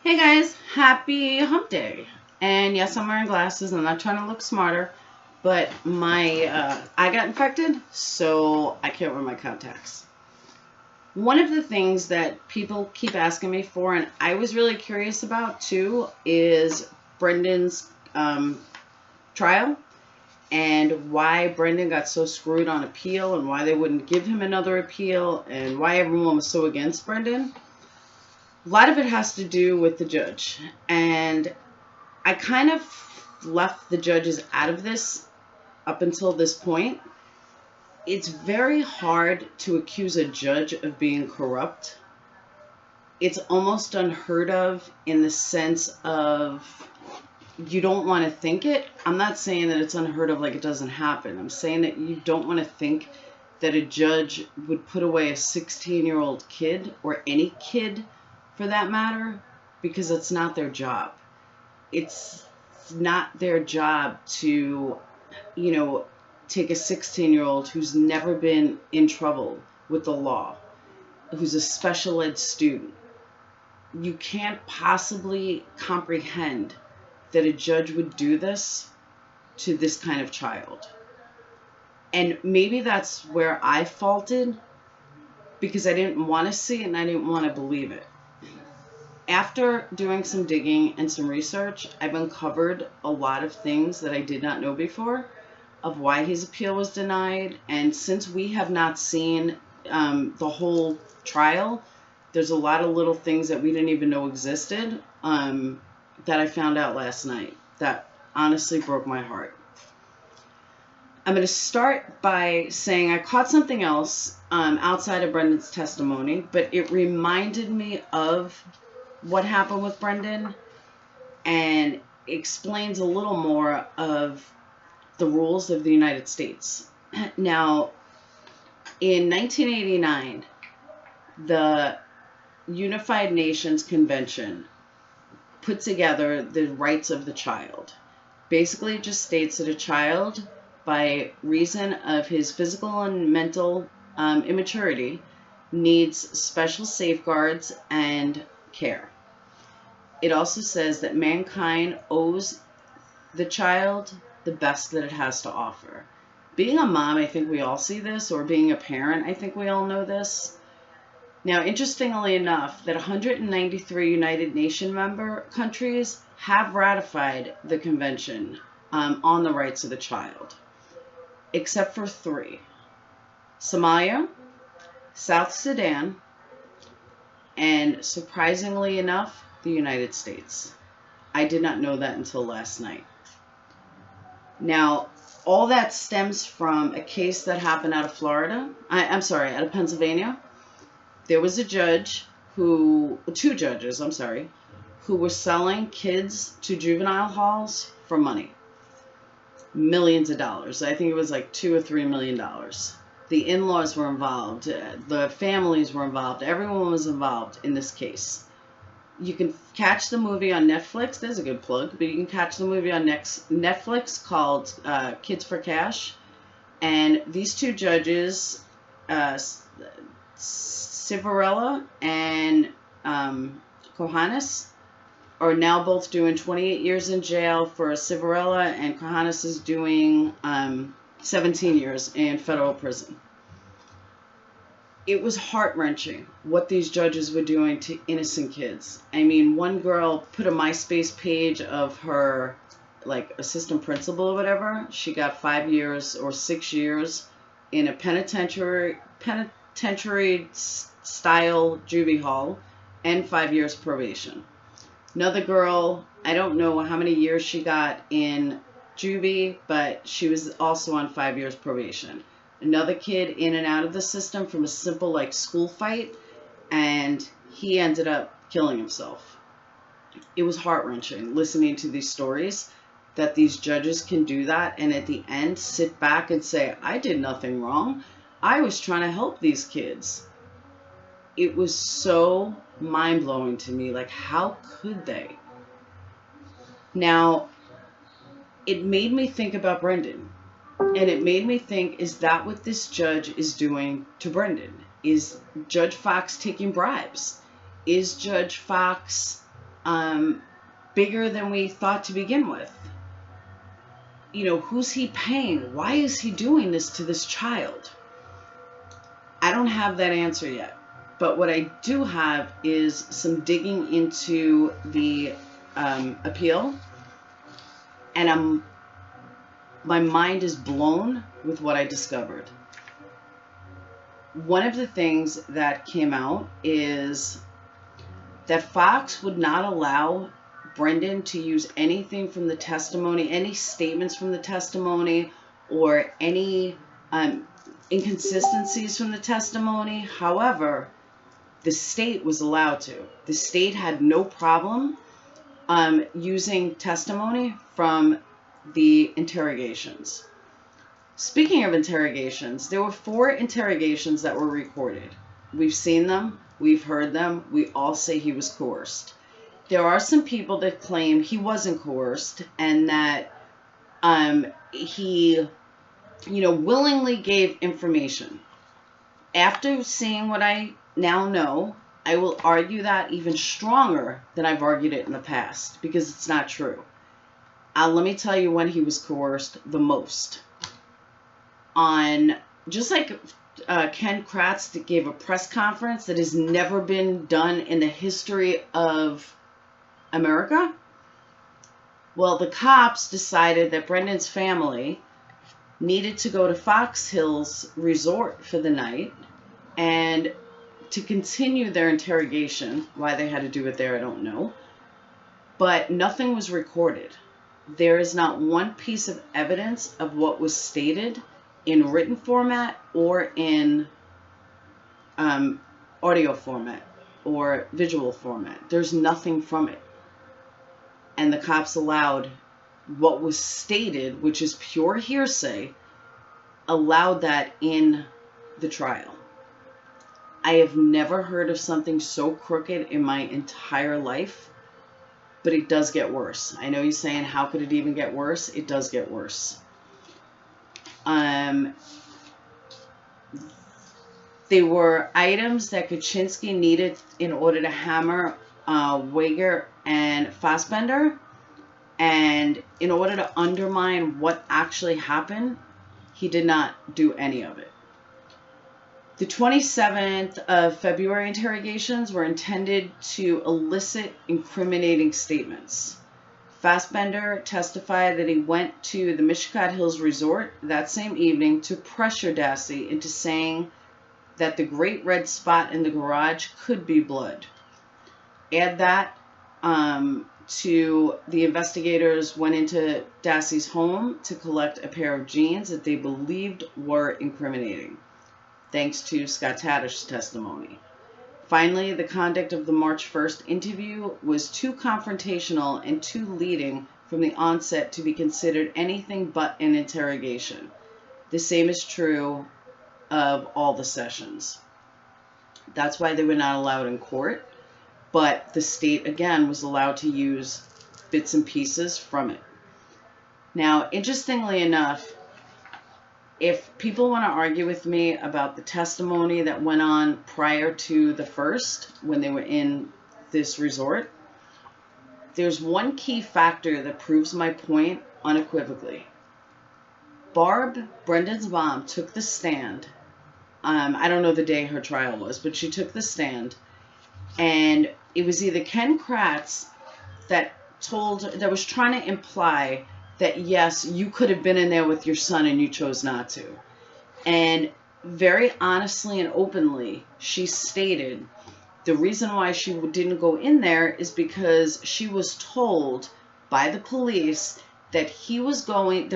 Hey guys, happy hump day. And yes, I'm wearing glasses. I'm not trying to look smarter, but my eye got infected, so I can't wear my contacts. One of the things that people keep asking me for, and I was really curious about too, is Brendan's trial and why Brendan got so screwed on appeal and why they wouldn't give him another appeal and why everyone was so against Brendan. A lot of it has to do with the judge. And I kind of left the judges out of this up until this point. It's very hard to accuse a judge of being corrupt. It's almost unheard of in the sense of you don't want to think it. I'm not saying that it's unheard of like it doesn't happen. I'm saying that you don't want to think that a judge would put away a 16-year-old kid or any kid for that matter because it's not their job. It's not their job to, take a 16-year-old who's never been in trouble with the law, who's a special ed student. You can't possibly comprehend that a judge would do this to this kind of child. And maybe that's where I faulted because I didn't want to see it and I didn't want to believe it. After doing some digging and some research, I've uncovered a lot of things that I did not know before of why his appeal was denied. And since we have not seen the whole trial, there's a lot of little things that we didn't even know existed that I found out last night that honestly broke my heart. I'm going to start by saying I caught something else outside of Brendan's testimony, but it reminded me of what happened with Brendan and explains a little more of the rules of the United States. Now, in 1989, the Unified Nations Convention put together the rights of the child. Basically, it just states that a child, by reason of his physical and mental immaturity, needs special safeguards and care. It also says that mankind owes the child the best that it has to offer. Being a mom, I think we all see this, or being a parent, I think we all know this. Now, interestingly enough, that 193 United Nations member countries have ratified the Convention on the Rights of the Child, except for 3. Somalia, South Sudan, and surprisingly enough, the United States. I did not know that until last night. Now, all that stems from a case that happened out of Florida. Out of Pennsylvania. There was a judge two judges, who were selling kids to juvenile halls for money. Millions of dollars. I think it was like $2 or $3 million. The in-laws were involved. The families were involved. Everyone was involved in this case. You can catch the movie on Netflix. There's a good plug, but you can catch the movie on Netflix called Kids for Cash. And these 2 judges, Civarella and Kohanis, are now both doing 28 years in jail for Civarella, and Kohanis is doing 17 years in federal prison. It was heart-wrenching what these judges were doing to innocent kids. I mean, one girl put a MySpace page of her, assistant principal or whatever. She got 5 years or 6 years in a penitentiary style juvie hall and 5 years probation. Another girl, I don't know how many years she got in juvie, but she was also on 5 years probation. Another kid in and out of the system from a simple school fight, and he ended up killing himself. It was heart-wrenching listening to these stories that these judges can do that and at the end sit back and say, I did nothing wrong. I was trying to help these kids. It was so mind-blowing to me. How could they? Now, it made me think about Brendan. And it made me think, is that what this judge is doing to Brendan? Is Judge Fox taking bribes? Is Judge Fox bigger than we thought to begin with. You know, who's he paying? Why is he doing this to this child? I don't have that answer yet. But what I do have is some digging into the appeal. And my mind is blown with what I discovered. One of the things that came out is that Fox would not allow Brendan to use anything from the testimony, any statements from the testimony, or any inconsistencies from the testimony. However, the state was allowed to. The state had no problem using testimony from the interrogations. Speaking of interrogations, there were 4 interrogations that were recorded. We've seen them. We've heard them. We all say he was coerced. There are some people that claim he wasn't coerced and that he, willingly gave information. After seeing what I now know, I will argue that even stronger than I've argued it in the past, because it's not true. Let me tell you when he was coerced the most. Just like Ken Kratz gave a press conference that has never been done in the history of America. Well, the cops decided that Brendan's family needed to go to Fox Hills Resort for the night and to continue their interrogation. Why they had to do it there, I don't know. But nothing was recorded. There is not one piece of evidence of what was stated in written format or in audio format or visual format. There's nothing from it. And the cops allowed what was stated, which is pure hearsay, allowed that in the trial. I have never heard of something so crooked in my entire life, but it does get worse. I know you're saying, how could it even get worse? It does get worse. They were items that Kaczynski needed in order to hammer Wager and Fassbender, and in order to undermine what actually happened, he did not do any of it. The 27th of February interrogations were intended to elicit incriminating statements. Fassbender testified that he went to the Mishkat Hills Resort that same evening to pressure Dassey into saying that the great red spot in the garage could be blood. Add that to the investigators went into Dassey's home to collect a pair of jeans that they believed were incriminating, thanks to Scott Taddish's testimony. Finally, the conduct of the March 1st interview was too confrontational and too leading from the onset to be considered anything but an interrogation. The same is true of all the sessions. That's why they were not allowed in court, but the state, again, was allowed to use bits and pieces from it. Now, interestingly enough, if people want to argue with me about the testimony that went on prior to the first, when they were in this resort, there's one key factor that proves my point unequivocally. Barb, Brendan's mom, took the stand. I don't know the day her trial was, but she took the stand, and it was either Ken Kratz that was trying to imply that, yes, you could have been in there with your son and you chose not to. And very honestly and openly, she stated the reason why she didn't go in there is because she was told by the police that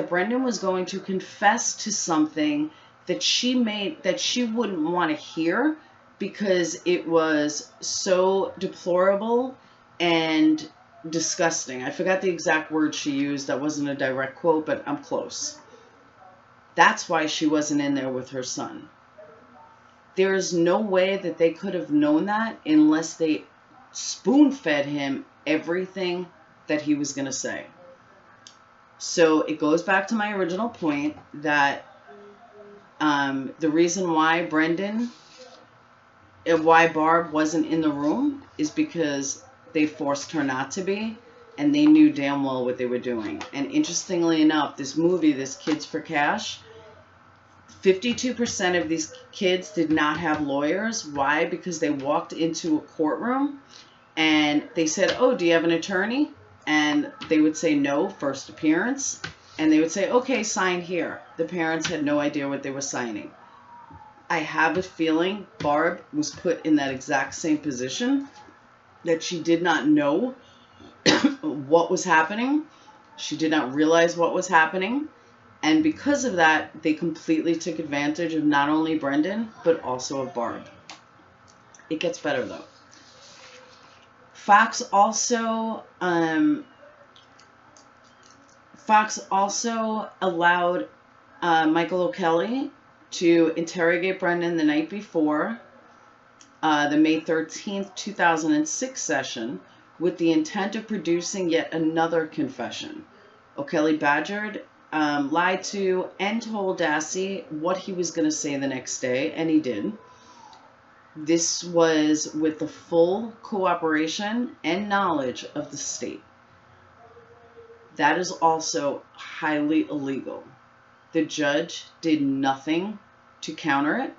Brendan was going to confess to something that she wouldn't want to hear because it was so deplorable and disgusting. I forgot the exact word she used. That wasn't a direct quote, but I'm close. That's why she wasn't in there with her son. There is no way that they could have known that unless they spoon-fed him everything that he was going to say. So it goes back to my original point that the reason why Barb wasn't in the room is because they forced her not to be, and they knew damn well what they were doing. And interestingly enough, this movie, this Kids for Cash, 52% of these kids did not have lawyers. Why? Because they walked into a courtroom and they said, oh, do you have an attorney? And they would say no, first appearance. And they would say, okay, sign here. The parents had no idea what they were signing. I have a feeling Barb was put in that exact same position, that she did not know what was happening. She did not realize what was happening. And because of that, they completely took advantage of not only Brendan, but also of Barb. It gets better, though. Fox also allowed Michael O'Kelly to interrogate Brendan the night before the May 13th, 2006 session with the intent of producing yet another confession. O'Kelly badgered, lied to, and told Dassey what he was going to say the next day, and he did. This was with the full cooperation and knowledge of the state. That is also highly illegal. The judge did nothing to counter it.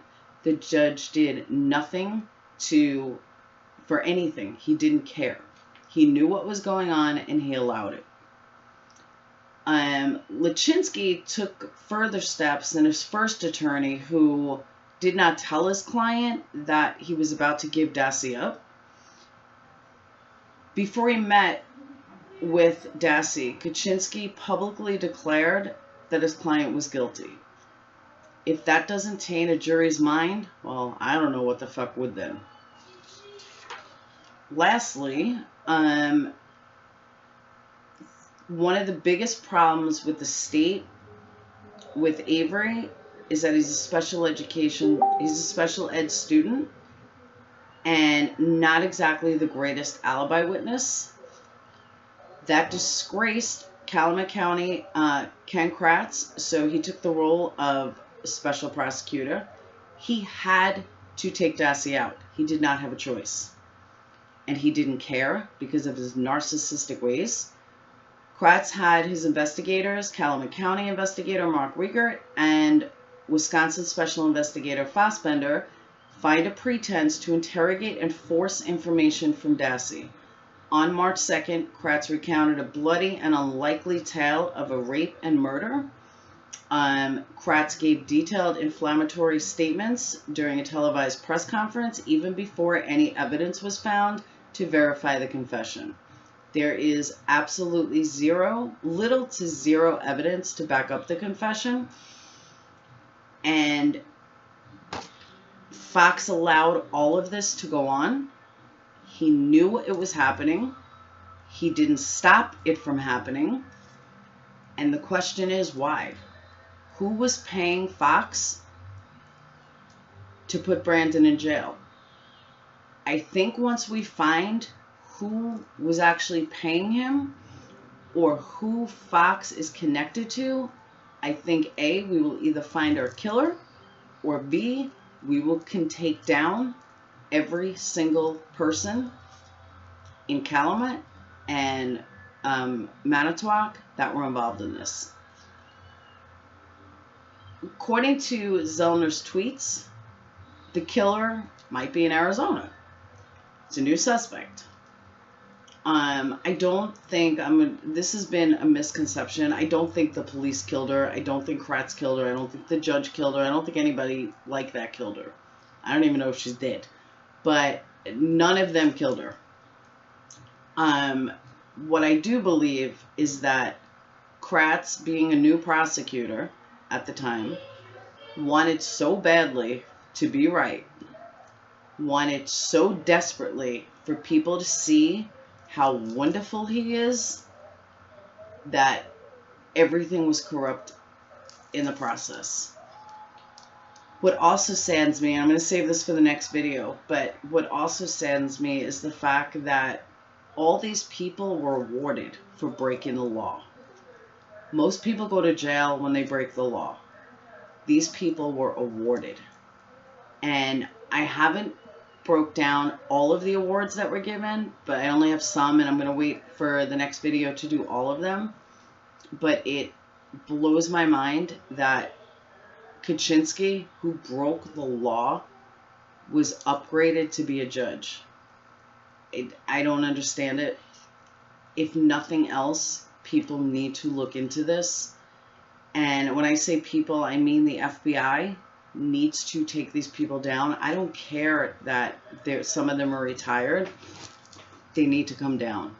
The judge did nothing for anything. He didn't care. He knew what was going on and he allowed it. Lachinsky took further steps than his first attorney, who did not tell his client that he was about to give Dassey up. Before he met with Dassey, Kaczynski publicly declared that his client was guilty. If that doesn't taint a jury's mind, well, I don't know what the fuck would then. Lastly, one of the biggest problems with the state, with Avery, is that he's a special ed student, and not exactly the greatest alibi witness. That disgraced Calumet County Ken Kratz, so he took the role of special prosecutor. He had to take Dassey out. He did not have a choice. And he didn't care because of his narcissistic ways. Kratz had his investigators, Calumet County investigator Mark Riegert and Wisconsin Special Investigator Fassbender, find a pretense to interrogate and force information from Dassey. On March 2nd, Kratz recounted a bloody and unlikely tale of a rape and murder. Kratz gave detailed inflammatory statements during a televised press conference, even before any evidence was found to verify the confession. There is absolutely little to zero evidence to back up the confession. And Fox allowed all of this to go on. He knew it was happening. He didn't stop it from happening. And the question is, why? Who was paying Fox to put Brandon in jail? I think once we find who was actually paying him or who Fox is connected to, I think A, we will either find our killer, or B, we can take down every single person in Calumet and Manitowoc that were involved in this. According to Zellner's tweets, the killer might be in Arizona. It's a new suspect. I don't think this has been a misconception. I don't think the police killed her. I don't think Kratz killed her. I don't think the judge killed her. I don't think anybody like that killed her. I don't even know if she's dead. But none of them killed her. What I do believe is that Kratz, being a new prosecutor at the time, wanted so badly to be right, wanted so desperately for people to see how wonderful he is, that everything was corrupt in the process. What also saddens me, and I'm going to save this for the next video, but what also saddens me is the fact that all these people were awarded for breaking the law. Most people go to jail when they break the law. These people were awarded. And I haven't broke down all of the awards that were given, but I only have some, and I'm going to wait for the next video to do all of them. But it blows my mind that Kaczynski, who broke the law, was upgraded to be a judge. I don't understand it. If nothing else, people need to look into this. And when I say people, I mean the FBI needs to take these people down. I don't care that some of them are retired. They need to come down.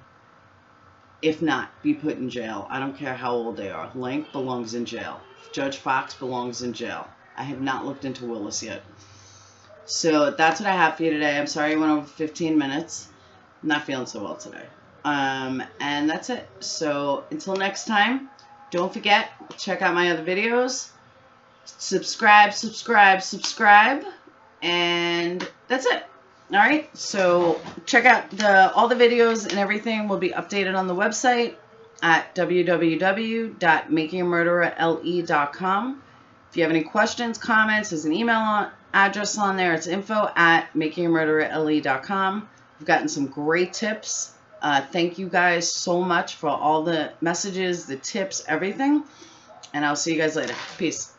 If not, be put in jail. I don't care how old they are. Lank belongs in jail. Judge Fox belongs in jail. I have not looked into Willis yet. So that's what I have for you today. I'm sorry I went over 15 minutes. I'm not feeling so well today. And that's it. So until next time, don't forget, check out my other videos. Subscribe. And that's it. All right. So check out all the videos and everything will be updated on the website at www.makingamurdererle.com. If you have any questions, comments, there's an email address on there. It's info@makingamurdererle.com. We've gotten some great tips. Thank you guys so much for all the messages, the tips, everything. And I'll see you guys later. Peace.